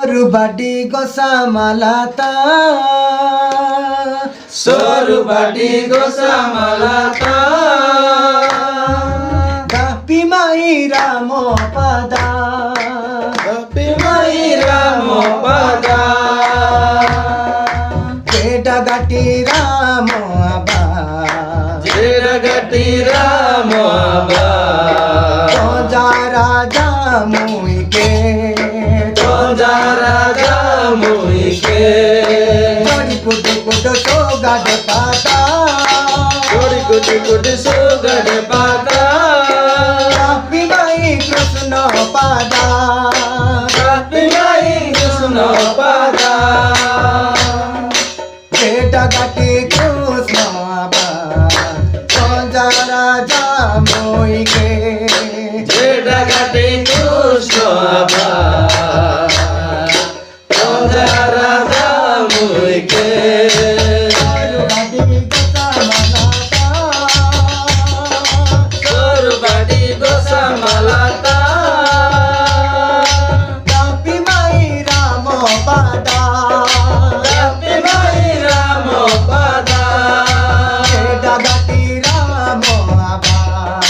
Sorubadi Gosamalata Sorubadi Gosamalata Tapi Mai Ramo Pada Tapi Mai Ramo Pada Jeda Gati Ramo Abba Jeda Gati Ramo Abba Toja Raja Muike Toja Raja Muike Jodi Kudu Kudu Sogad Pada Jodi Kudu Kudu Sogad Pada Tapi Mai Krishna Pada Tapi Mai Krishna Pada Jeda Gati Krishna Abba Toja Raja Muike Jeda Gati Krishna Abba Toja Raja Muike Sorubadi Gosamalata Tapi Mai Ramo Pada Tapi Mai Ramo Pada Jeda Gati Ramo Abba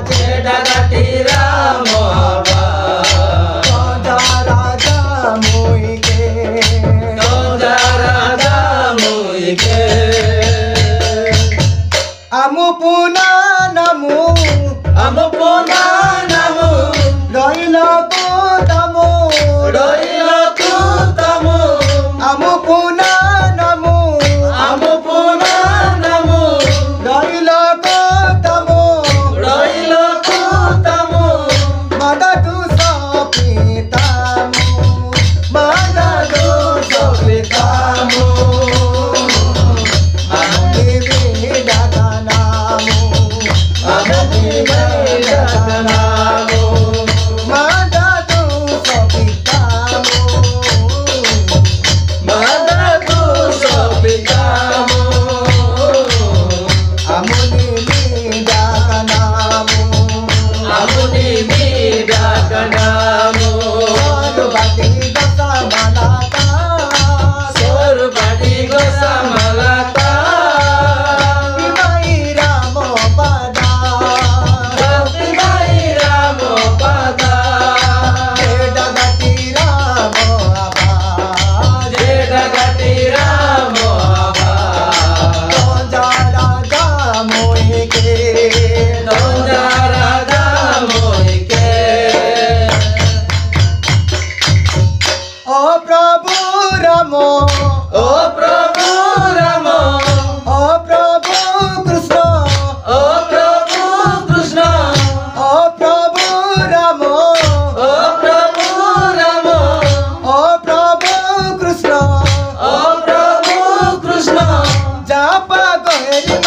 Jeda Gati Ramo Abba Toja Raja Muike Toja Raja Muike Amu Puna Namu Amu Puna Namu Roilo Putamu Roilo Tutamu Amu Puna Namu Amu Puna Namu Roilo Putamu Roilo Tutamu Madadu Sopitamu Madadu Sopitamu Amuni Vidaganamu Amuni Vidaganamu Madadu Sopitamu Madadu Sopitamu Amuni Vidaganamu Amuni Vidaganamu Sorubadi Gosamalata Sorubadi Gosamalata Mai Ramo Pada Tapi Mai Ramo Pada Jeda Gati Ramo Abba Jeda Gati Ramo Abba Toja Raja Muike Toja Raja Muike O Prabhu Ramo O Prabhu Ramo O Prabhu Krishna O Prabhu Krishna O Prabhu Ramo O Prabhu Ramo O Prabhu Krishna O Prabhu Krishna Japa Goheri